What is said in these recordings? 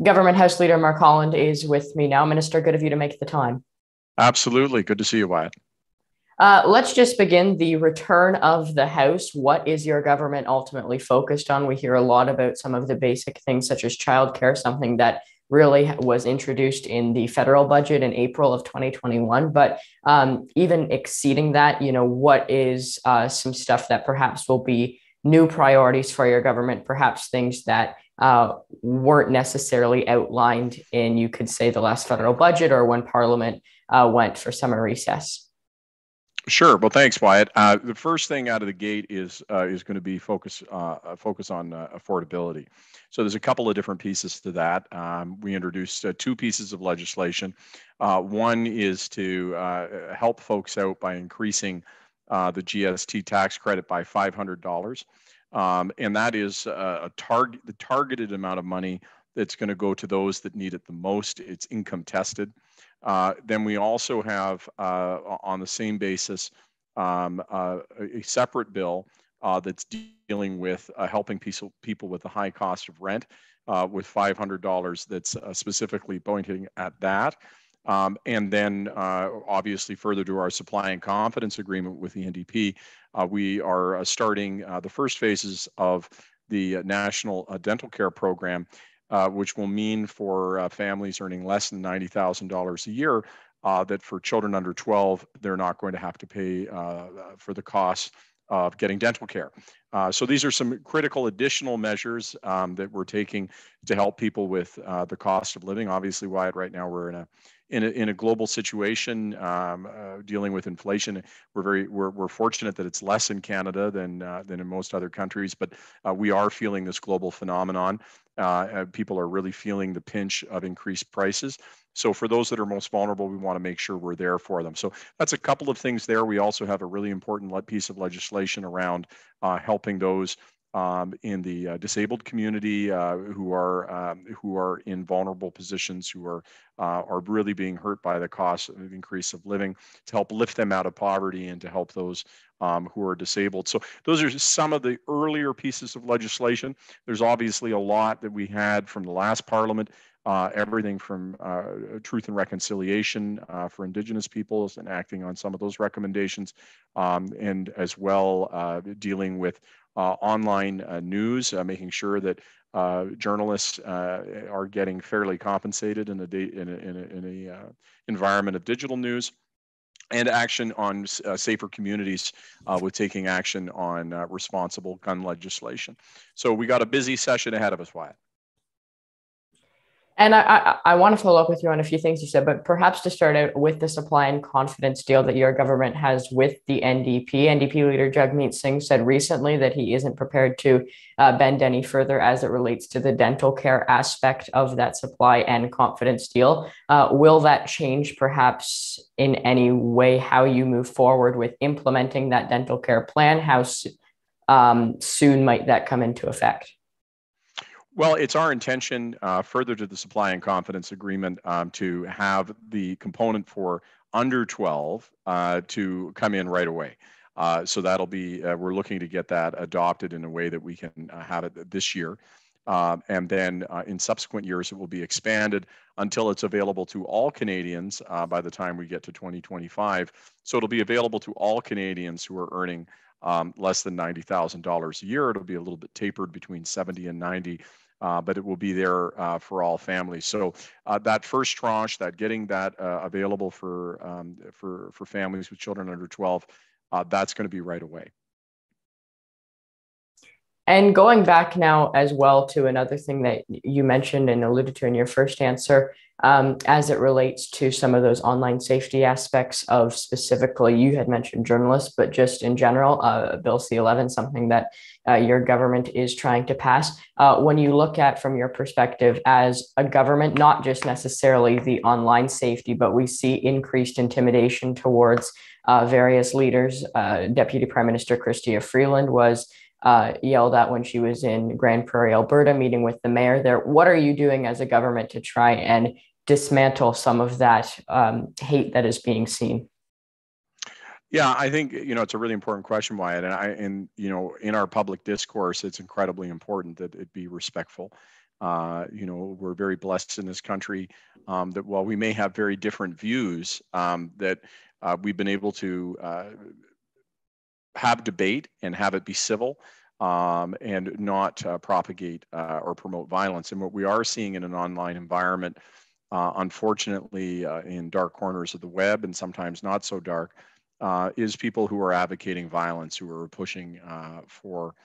Government House Leader Mark Holland is with me now. Minister, good of you to make the time. Absolutely. Good to see you, Wyatt. Let's just begin the return of the House. What is your government ultimately focused on? We hear a lot about some of the basic things such as childcare, something that really was introduced in the federal budget in April of 2021. But even exceeding that, what is some stuff that perhaps will be new priorities for your government, perhaps things that weren't necessarily outlined in, you could say, the last federal budget or when Parliament went for summer recess? Sure. Well, thanks, Wyatt. The first thing out of the gate is going to be focus on affordability. So there's a couple of different pieces to that. We introduced two pieces of legislation. One is to help folks out by increasing the GST tax credit by $500, and that is the targeted amount of money that's going to go to those that need it the most. It's income tested. Then we also have, on the same basis, a separate bill that's dealing with helping people with the high cost of rent with $500 that's specifically pointing at that. And then obviously further to our supply and confidence agreement with the NDP, we are starting the first phases of the National Dental Care Program, which will mean for families earning less than $90,000 a year, that for children under 12, they're not going to have to pay for the costs of getting dental care. So these are some critical additional measures that we're taking to help people with the cost of living. Obviously, Wyatt, right now we're in a global situation dealing with inflation. We're fortunate that it's less in Canada than in most other countries, but we are feeling this global phenomenon. People are really feeling the pinch of increased prices. So for those that are most vulnerable, we want to make sure we're there for them. So that's a couple of things there. We also have a really important piece of legislation around helping those in the disabled community who are in vulnerable positions, who are really being hurt by the cost of increase of living, to help lift them out of poverty and to help those who are disabled. So those are some of the earlier pieces of legislation. There's obviously a lot that we had from the last Parliament. Everything from truth and reconciliation for Indigenous peoples and acting on some of those recommendations, and as well dealing with online news, making sure that journalists are getting fairly compensated in a environment of digital news, and action on safer communities with taking action on responsible gun legislation. So we got a busy session ahead of us, Wyatt. And I want to follow up with you on a few things you said, but perhaps to start out with the supply and confidence deal that your government has with the NDP. NDP leader Jagmeet Singh said recently that he isn't prepared to bend any further as it relates to the dental care aspect of that supply and confidence deal. Will that change perhaps in any way how you move forward with implementing that dental care plan? How soon might that come into effect? Well, it's our intention, further to the supply and confidence agreement, to have the component for under 12 to come in right away. So that'll be, we're looking to get that adopted in a way that we can have it this year. And then in subsequent years, it will be expanded until it's available to all Canadians by the time we get to 2025. So it'll be available to all Canadians who are earning less than $90,000 a year. It'll be a little bit tapered between 70 and 90. But it will be there for all families. So that first tranche, that getting that available for families with children under 12, that's going to be right away. And going back now as well to another thing that you mentioned and alluded to in your first answer, as it relates to some of those online safety aspects of, specifically, you had mentioned journalists, but just in general, Bill C-11, something that your government is trying to pass. When you look at, from your perspective as a government, not just necessarily the online safety, but we see increased intimidation towards various leaders. Deputy Prime Minister Chrystia Freeland was yelled at when she was in Grand Prairie, Alberta, meeting with the mayor there. What are you doing as a government to try and dismantle some of that hate that is being seen? Yeah, I think, it's a really important question, Wyatt. And in our public discourse, it's incredibly important that it be respectful. We're very blessed in this country that while we may have very different views, that we've been able to have debate and have it be civil, and not propagate or promote violence. And what we are seeing in an online environment, unfortunately, in dark corners of the web and sometimes not so dark, is people who are advocating violence, who are pushing for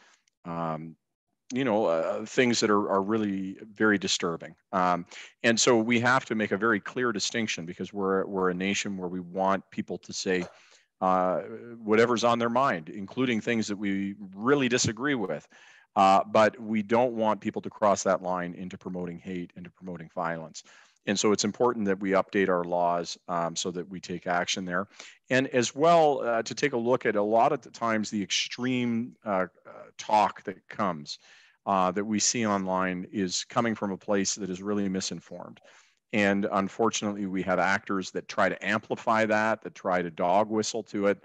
things that are really very disturbing. And so we have to make a very clear distinction, because we're a nation where we want people to say whatever's on their mind, including things that we really disagree with. But we don't want people to cross that line into promoting hate, into promoting violence. And so it's important that we update our laws so that we take action there. And as well, to take a look at a lot of the times the extreme talk that comes, that we see online, is coming from a place that is really misinformed. And unfortunately, we have actors that try to amplify that try to dog whistle to it,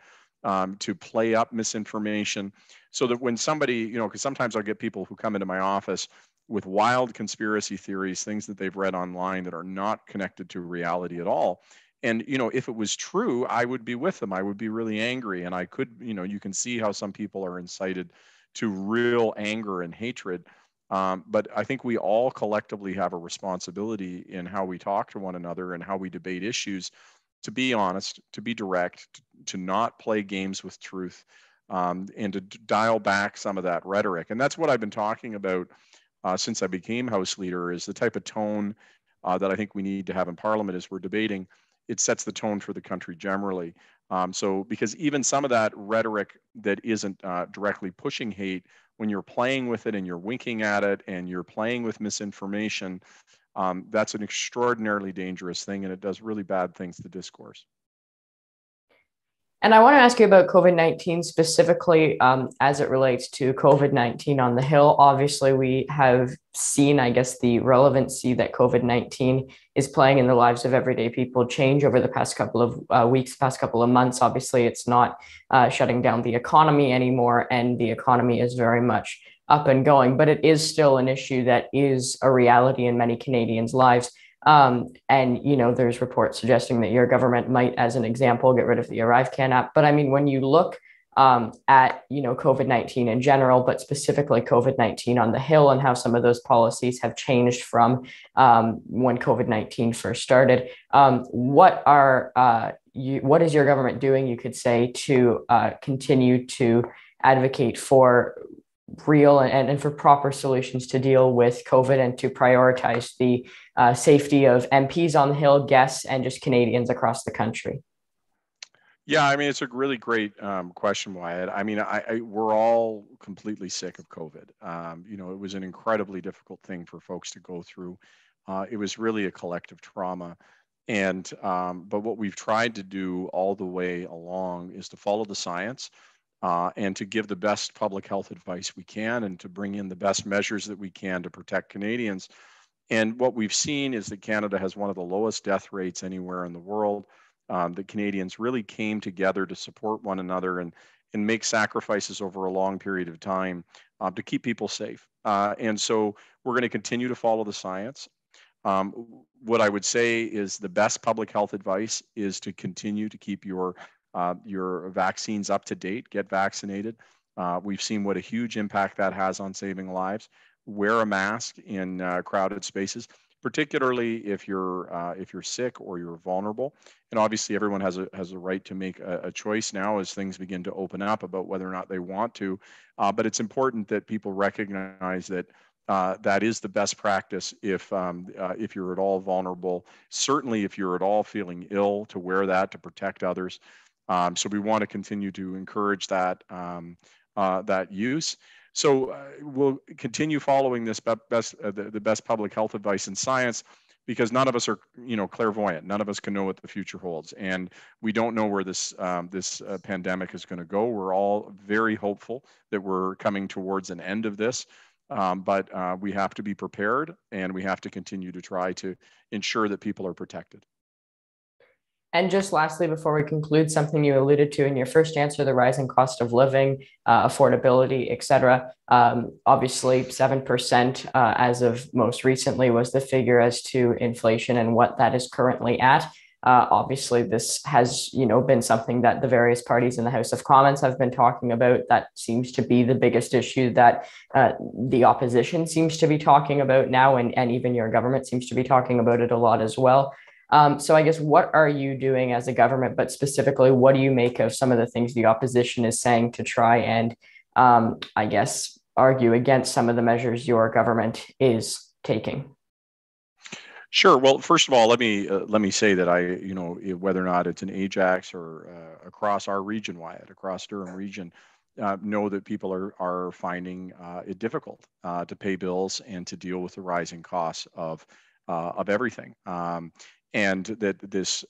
to play up misinformation, so that when somebody, because sometimes I'll get people who come into my office with wild conspiracy theories, things that they've read online that are not connected to reality at all. And, if it was true, I would be with them. I would be really angry. And I could, you can see how some people are incited to real anger and hatred. But I think we all collectively have a responsibility in how we talk to one another and how we debate issues, to be honest, to be direct, to not play games with truth, and to dial back some of that rhetoric. And that's what I've been talking about since I became House Leader, is the type of tone that I think we need to have in Parliament as we're debating. It sets the tone for the country generally. So because even some of that rhetoric that isn't directly pushing hate, when you're playing with it and you're winking at it and you're playing with misinformation, that's an extraordinarily dangerous thing, and it does really bad things to discourse. And I want to ask you about COVID-19 specifically, as it relates to COVID-19 on the Hill. Obviously, we have seen, I guess, the relevancy that COVID-19 is playing in the lives of everyday people change over the past couple of weeks, past couple of months. Obviously, it's not shutting down the economy anymore, and the economy is very much up and going, but it is still an issue that is a reality in many Canadians' lives. And, there's reports suggesting that your government might, as an example, get rid of the ArriveCan app. But I mean, when you look at, COVID-19 in general, but specifically COVID-19 on the Hill, and how some of those policies have changed from when COVID-19 first started, what is your government doing, you could say, to continue to advocate for real and for proper solutions to deal with COVID, and to prioritize the safety of MPs on the Hill, guests, and just Canadians across the country? Yeah, I mean, it's a really great question, Wyatt. I mean, we're all completely sick of COVID. It was an incredibly difficult thing for folks to go through. It was really a collective trauma. But what we've tried to do all the way along is to follow the science, and to give the best public health advice we can, and to bring in the best measures that we can to protect Canadians. And what we've seen is that Canada has one of the lowest death rates anywhere in the world. The Canadians really came together to support one another and make sacrifices over a long period of time to keep people safe. And so we're going to continue to follow the science. What I would say is the best public health advice is to continue to keep your vaccines up to date, get vaccinated. We've seen what a huge impact that has on saving lives. Wear a mask in crowded spaces, particularly if you're sick or you're vulnerable. And obviously, everyone has a right to make a choice now as things begin to open up about whether or not they want to. But it's important that people recognize that that is the best practice if you're at all vulnerable. Certainly, if you're at all feeling ill, to wear that to protect others. So we want to continue to encourage that use. So we'll continue following this the best public health advice in science, because none of us are clairvoyant. None of us can know what the future holds, and we don't know where this pandemic is going to go. We're all very hopeful that we're coming towards an end of this, but we have to be prepared, and we have to continue to try to ensure that people are protected. And just lastly, before we conclude, something you alluded to in your first answer, the rising cost of living, affordability, et cetera. Obviously, 7% as of most recently was the figure as to inflation and what that is currently at. Obviously, this has, been something that the various parties in the House of Commons have been talking about. That seems to be the biggest issue that the opposition seems to be talking about now, and even your government seems to be talking about it a lot as well. So I guess, what are you doing as a government, but specifically, what do you make of some of the things the opposition is saying to try and, I guess, argue against some of the measures your government is taking? Sure. Well, first of all, let me say that whether or not it's in Ajax or across our region, Wyatt, across Durham region, know that people are finding it difficult to pay bills and to deal with the rising costs of everything. And that this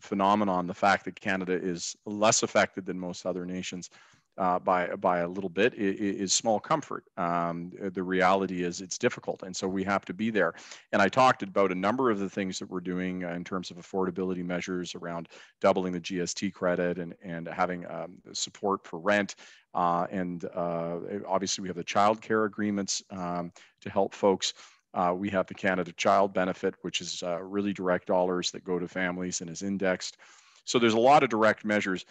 phenomenon, the fact that Canada is less affected than most other nations by a little bit, is small comfort. The reality is it's difficult, and so we have to be there. And I talked about a number of the things that we're doing in terms of affordability measures around doubling the GST credit and having support for rent. And obviously, we have the child care agreements to help folks. We have the Canada Child Benefit, which is really direct dollars that go to families and is indexed. So there's a lot of direct measures.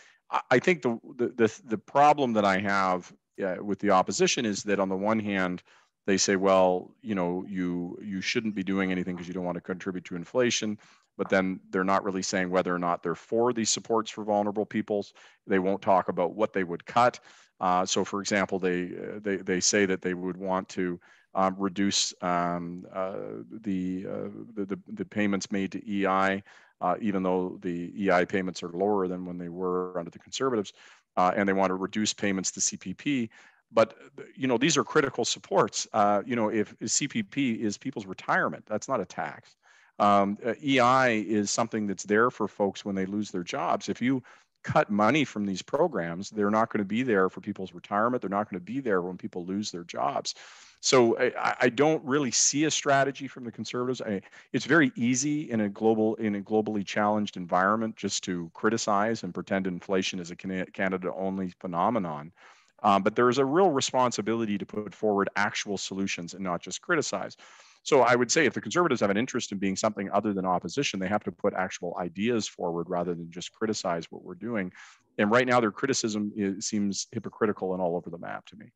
I think the problem that I have with the opposition is that on the one hand, they say, well, you shouldn't be doing anything because you don't want to contribute to inflation. But then they're not really saying whether or not they're for these supports for vulnerable peoples. They won't talk about what they would cut. So, for example, they say that they would want to reduce the payments made to EI, even though the EI payments are lower than when they were under the Conservatives, and they want to reduce payments to CPP. But these are critical supports. If CPP is people's retirement, that's not a tax. EI is something that's there for folks when they lose their jobs. If you cut money from these programs, they're not going to be there for people's retirement. They're not going to be there when people lose their jobs. So I don't really see a strategy from the Conservatives. It's very easy in a globally challenged environment just to criticize and pretend inflation is a Canada-only phenomenon. But there is a real responsibility to put forward actual solutions and not just criticize. So I would say if the Conservatives have an interest in being something other than opposition, they have to put actual ideas forward rather than just criticize what we're doing. And right now, their criticism seems hypocritical and all over the map to me.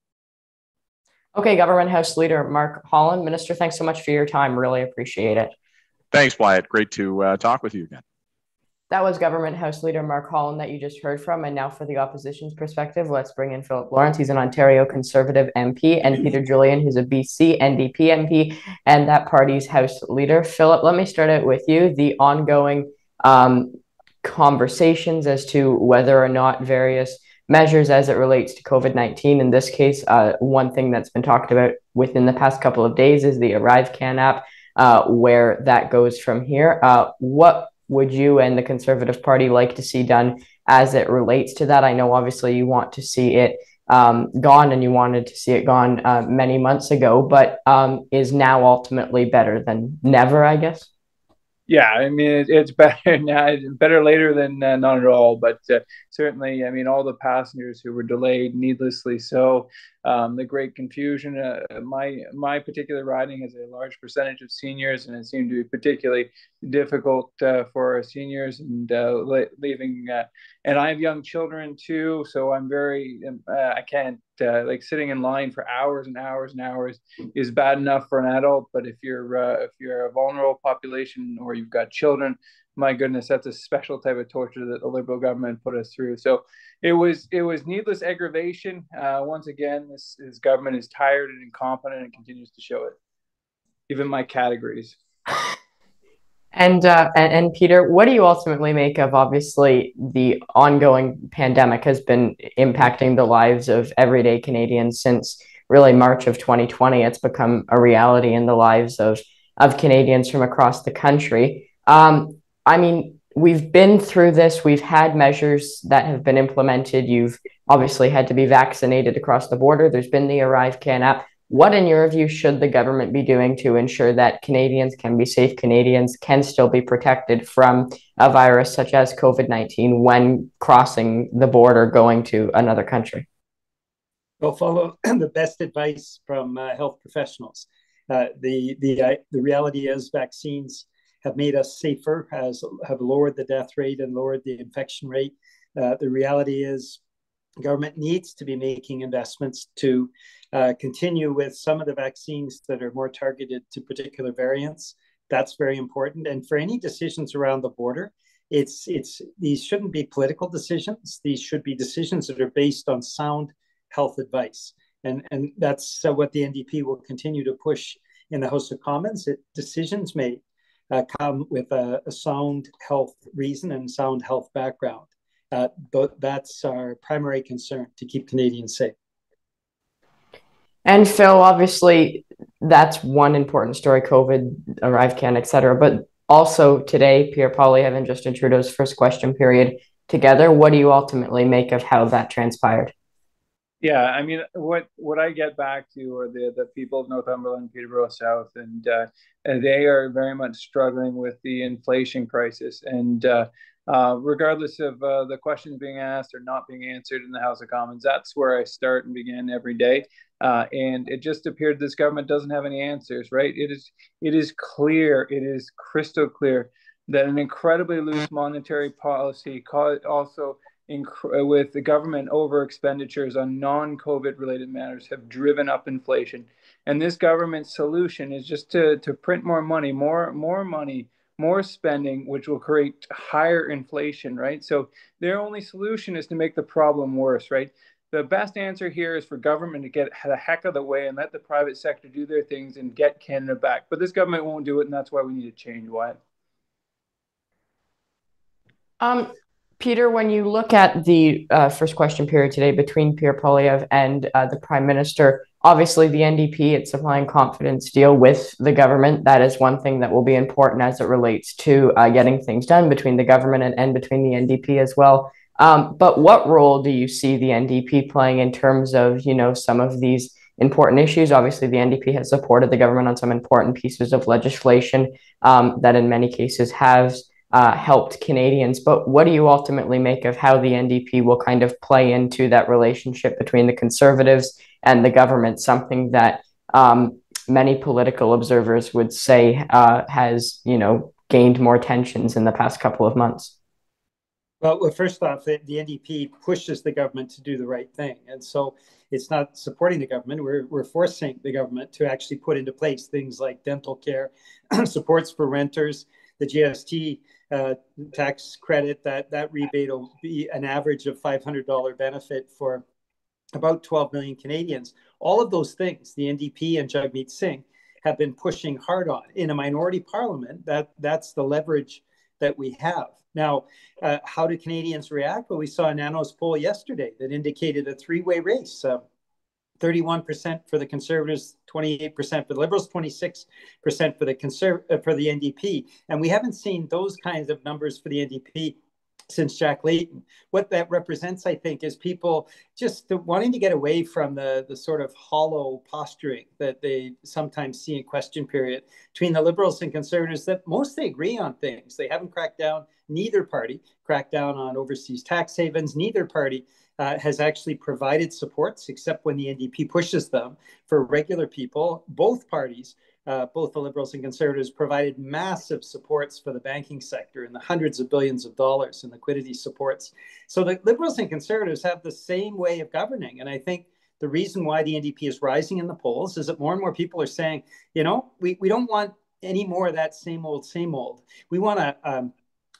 Okay, Government House Leader Mark Holland. Minister, thanks so much for your time. Really appreciate it. Thanks, Wyatt. Great to talk with you again. That was Government House Leader Mark Holland that you just heard from. And now for the opposition's perspective, let's bring in Philip Lawrence. He's an Ontario Conservative MP, and Peter Julian, who's a BC NDP MP and that party's House Leader. Philip, let me start out with you. The ongoing conversations as to whether or not various measures as it relates to COVID-19, in this case, one thing that's been talked about within the past couple of days is the ArriveCan app, where that goes from here. What would you and the Conservative Party like to see done as it relates to that? I know obviously you want to see it gone, and you wanted to see it gone many months ago, but is now ultimately better than never, I guess? Yeah, I mean, it's better now, better later than not at all. But certainly, I mean, all the passengers who were delayed needlessly so, the great confusion. My particular riding has a large percentage of seniors, and it seemed to be particularly difficult for our seniors and leaving. And I have young children too, so I'm very I can't like sitting in line for hours and hours and hours is bad enough for an adult. But if you're a vulnerable population or you've got children, my goodness, that's a special type of torture that the Liberal government put us through. So it was needless aggravation. Once again, this government is tired and incompetent and continues to show it. Even my categories. And Peter, what do you ultimately make of, obviously, the ongoing pandemic has been impacting the lives of everyday Canadians since really March of 2020. It's become a reality in the lives of Canadians from across the country. I mean, we've been through this. We've had measures that have been implemented. You've obviously had to be vaccinated across the border. There's been the ArriveCan app. What, in your view, should the government be doing to ensure that Canadians can be safe, Canadians can still be protected from a virus such as COVID-19 when crossing the border going to another country? Well, follow the best advice from health professionals. The reality is vaccines have made us safer, have lowered the death rate and lowered the infection rate. The reality is government needs to be making investments to continue with some of the vaccines that are more targeted to particular variants. That's very important. And for any decisions around the border, these shouldn't be political decisions. These should be decisions that are based on sound health advice. And that's what the NDP will continue to push in the House of Commons. Decisions may come with a sound health reason and sound health background. But that's our primary concern, to keep Canadians safe. And Phil, obviously, that's one important story, COVID, arrive can, et cetera. But also today, Pierre Poilievre and Justin Trudeau's first question period together. What do you ultimately make of how that transpired? Yeah, I mean, what I get back to are the people of Northumberland, Peterborough South, and they are very much struggling with the inflation crisis. And regardless of the questions being asked or not being answered in the House of Commons, that's where I start and begin every day. And it just appeared this government doesn't have any answers, right? It is clear, it is crystal clear that an incredibly loose monetary policy also with the government over expenditures on non-COVID related matters have driven up inflation. And this government solution is just to print more money, more spending, which will create higher inflation, right? So their only solution is to make the problem worse, right? The best answer here is for government to get the heck of the way and let the private sector do their things and get Canada back. But this government won't do it, and that's why we need to change. Wyatt? Peter, when you look at the first question period today between Pierre Poilievre and the Prime Minister, obviously the NDP, it's supplying confidence deal with the government. That is one thing that will be important as it relates to getting things done between the government and between the NDP as well. But what role do you see the NDP playing in terms of, some of these important issues? Obviously, the NDP has supported the government on some important pieces of legislation that in many cases has helped Canadians. But what do you ultimately make of how the NDP will kind of play into that relationship between the Conservatives and the government, something that many political observers would say has, gained more tensions in the past couple of months? Well, first off, the NDP pushes the government to do the right thing. And so it's not supporting the government. We're forcing the government to actually put into place things like dental care, supports for renters, the GST tax credit, that rebate will be an average of $500 benefit for about 12 million Canadians. All of those things, the NDP and Jagmeet Singh have been pushing hard on. In a minority parliament, that's the leverage that we have. Now, how do Canadians react? Well, we saw a Nanos poll yesterday that indicated a three-way race. 31% for the Conservatives, 28% for the Liberals, 26% for the NDP. And we haven't seen those kinds of numbers for the NDP since Jack Layton. What that represents, I think, is people just wanting to get away from the sort of hollow posturing that they sometimes see in question period between the Liberals and Conservatives that mostly agree on things. They haven't cracked down, neither party cracked down on overseas tax havens, neither party has actually provided supports, except when the NDP pushes them, for regular people. Both parties, both the Liberals and Conservatives, provided massive supports for the banking sector in the hundreds of billions of dollars in liquidity supports. So the Liberals and Conservatives have the same way of governing. And I think the reason why the NDP is rising in the polls is that more and more people are saying, we don't want any more of that same old, same old. We want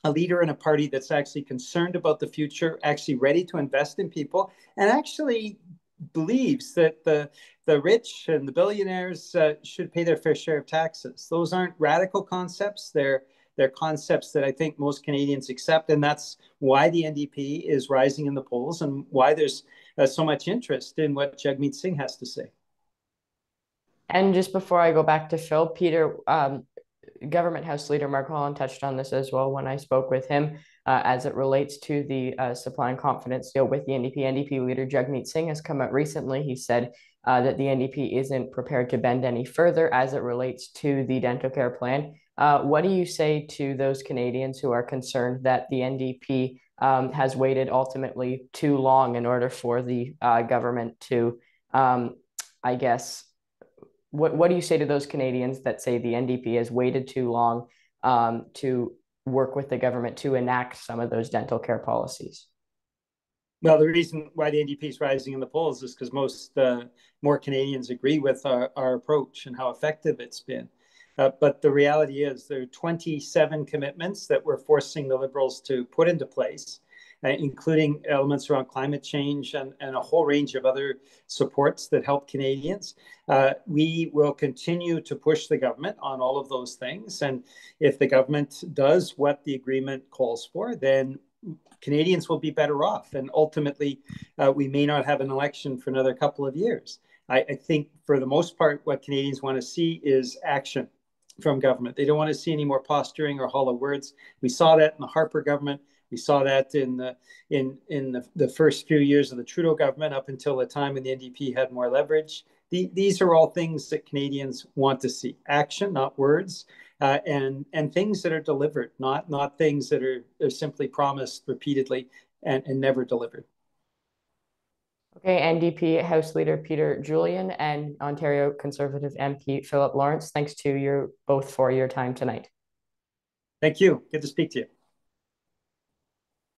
a leader in a party that's actually concerned about the future, actually ready to invest in people, and actually believes that the rich and the billionaires should pay their fair share of taxes. Those aren't radical concepts. They're concepts that I think most Canadians accept, and that's why the NDP is rising in the polls and why there's so much interest in what Jagmeet Singh has to say. And just before I go back to Phil, Peter, Government House Leader Mark Holland touched on this as well when I spoke with him as it relates to the supply and confidence deal with the NDP. NDP leader Jagmeet Singh has come out recently. He said that the NDP isn't prepared to bend any further as it relates to the dental care plan. What do you say to those Canadians who are concerned that the NDP has waited ultimately too long in order for the government to, I guess, what do you say to those Canadians that say the NDP has waited too long to work with the government to enact some of those dental care policies? Well, the reason why the NDP is rising in the polls is because more Canadians agree with our approach and how effective it's been. But the reality is there are 27 commitments that we're forcing the Liberals to put into place, including elements around climate change and a whole range of other supports that help Canadians. We will continue to push the government on all of those things. And if the government does what the agreement calls for, then Canadians will be better off. And ultimately, we may not have an election for another couple of years. I think for the most part, what Canadians want to see is action from government. They don't want to see any more posturing or hollow words. We saw that in the Harper government. We saw that in the first few years of the Trudeau government, up until the time when the NDP had more leverage. These are all things that Canadians want to see: action, not words, and things that are delivered, not things that are simply promised repeatedly and never delivered. Okay, NDP House Leader Peter Julian and Ontario Conservative MP Philip Lawrence, thanks to you both for your time tonight. Thank you. Good to speak to you.